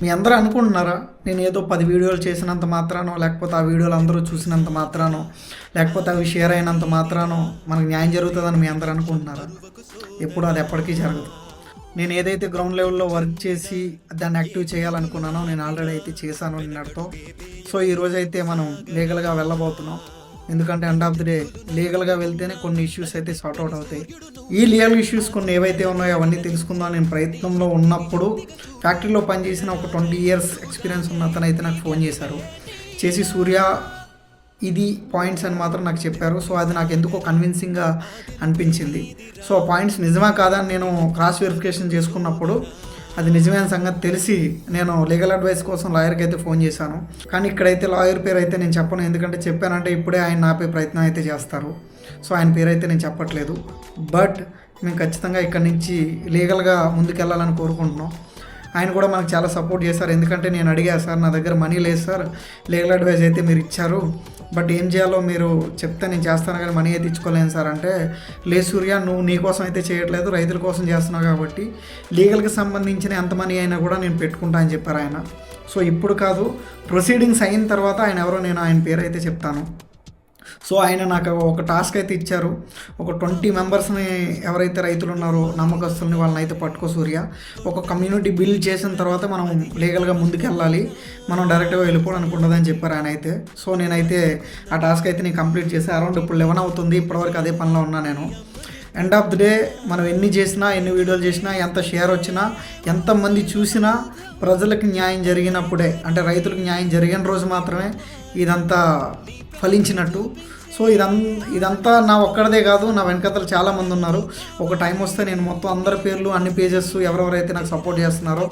మీ అందరూ అనుకుంటున్నారా నేను ఏదో 10 వీడియోలు చేసినంత మాత్రానో, లేకపోతే ఆ వీడియోలు అందరూ చూసినంత మాత్రానో, లేకపోతే అవి షేర్ అయినంత మాత్రానో మనకు న్యాయం జరుగుతుందని మీ అందరూ అనుకుంటున్నారా? ఎప్పుడు అది ఎప్పటికీ జరగదు. నేను ఏదైతే గ్రౌండ్ లెవెల్లో వర్క్ చేసి దాన్ని యాక్టివ్ చేయాలనుకున్నానో నేను ఆల్రెడీ అయితే చేశాను నిన్నటితో. సో ఈరోజు అయితే మనం లీగల్గా వెళ్ళబోతున్నాం. ఎందుకంటే ఎండ్ ఆఫ్ ది డే లీగల్గా వెళ్తేనే కొన్ని ఇష్యూస్ అయితే సార్ట్అవుట్ అవుతాయి. ఈ లీగల్ ఇష్యూస్ కొన్ని ఏవైతే ఉన్నాయో అవన్నీ తెలుసుకుందాం నేను ప్రయత్నంలో ఉన్నప్పుడు ఫ్యాక్టరీలో పనిచేసిన ఒక 20 ఇయర్స్ ఎక్స్పీరియన్స్ ఉన్న అతను అయితే నాకు ఫోన్ చేసి సూర్య ఇది పాయింట్స్ అని మాత్రం నాకు చెప్పారు. సో అది నాకు ఎందుకో కన్విన్సింగ్గా అనిపించింది. సో ఆ పాయింట్స్ నిజమా కాదా అని నేను క్రాస్ వెరిఫికేషన్ చేసుకున్నప్పుడు అది నిజమైన సంగతి తెలిసి నేను లీగల్ అడ్వైస్ కోసం లాయర్కి అయితే ఫోన్ చేశాను. కానీ ఇక్కడైతే లాయర్ పేరు అయితే నేను చెప్పను, ఎందుకంటే చెప్పానంటే ఇప్పుడే ఆయన ఆపే ప్రయత్నం అయితే చేస్తారు. సో ఆయన పేరు అయితే నేను చెప్పట్లేదు. బట్ మేము ఖచ్చితంగా ఇక్కడి నుంచి లీగల్గా ముందుకెళ్ళాలని కోరుకుంటున్నాం. ఆయన కూడా మనకు చాలా సపోర్ట్ చేశారు. ఎందుకంటే నేను అడిగా, సార్ నా దగ్గర మనీ లేదు సార్, లీగల్ అడ్వైస్ అయితే మీరు ఇచ్చారు, బట్ ఏం చేయాలో మీరు చెప్తే నేను చేస్తాను కానీ మనీ అయితే ఇచ్చుకోలేను సార్ అంటే, లేదు సూర్య నువ్వు నీ కోసం అయితే చేయట్లేదు, రైతుల కోసం చేస్తున్నావు కాబట్టి లీగల్కి సంబంధించిన ఎంత మనీ అయినా కూడా నేను పెట్టుకుంటా అని చెప్పారు ఆయన. సో ఇప్పుడు కాదు, ప్రొసీడింగ్స్ అయిన తర్వాత ఆయన ఎవరో నేను ఆయన పేరు అయితే చెప్తాను. సో ఆయన నాకు ఒక టాస్క్ అయితే ఇచ్చారు. ఒక 20 మెంబర్స్ని ఎవరైతే రైతులు ఉన్నారో నమ్మకస్తుల్ని వాళ్ళని అయితే పట్టుకో సూర్య, ఒక కమ్యూనిటీ బిల్డ్ చేసిన తర్వాత మనం లీగల్గా ముందుకెళ్ళాలి, మనం డైరెక్ట్గా వెళ్ళిపోవడానికి ఉండదని చెప్పారు ఆయన అయితే. సో నేనైతే ఆ టాస్క్ అయితే నేను కంప్లీట్ చేసి అరౌండ్ ఇప్పుడు 11 అవుతుంది. ఇప్పటివరకు అదే పనిలో ఉన్నా నేను. ఎండ్ ఆఫ్ ది డే మనం ఎన్ని చేసినా, ఎన్ని వీడియోలు చేసినా, ఎంత షేర్ వచ్చినా, ఎంతమంది చూసినా ప్రజలకు న్యాయం జరిగినప్పుడే, అంటే రైతులకు న్యాయం జరిగిన రోజు మాత్రమే ఇదంతా ఫలించినట్టు. సో ఇదంతా నా ఒక్కడదే కాదు, నా వెనకతలు చాలామంది ఉన్నారు. ఒక టైం వస్తే నేను మొత్తం అందరి పేర్లు, అన్ని పేజెస్, ఎవరెవరైతే నాకు సపోర్ట్ చేస్తున్నారో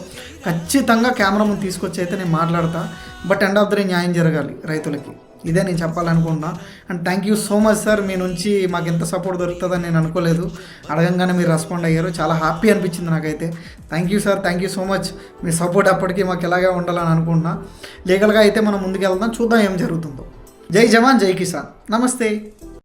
ఖచ్చితంగా కెమెరా ముందు తీసుకొచ్చి అయితే నేను మాట్లాడతా. But end of the day న్యాయం జరగాలి రైతులకి, ఇదే నేను చెప్పాలనుకుంటున్నా. And thank you so much sir, మీ నుంచి మాకు ఎంత సపోర్ట్ దొరుకుతుందని నేను అనుకోలేదు. అడగంగానే మీరు రెస్పాండ్ అయ్యారు, చాలా హ్యాపీ అనిపించింది నాకైతే. Thank you sir, thank you so much. Me support అప్పటికీ మాకు ఎలాగే ఉండాలని అనుకుంటున్నా. లీగల్గా అయితే మనం ముందుకు వెళ్దాం, చూద్దాం ఏం జరుగుతుందో. జై జవాన్ జై కిసాన్. నమస్తే.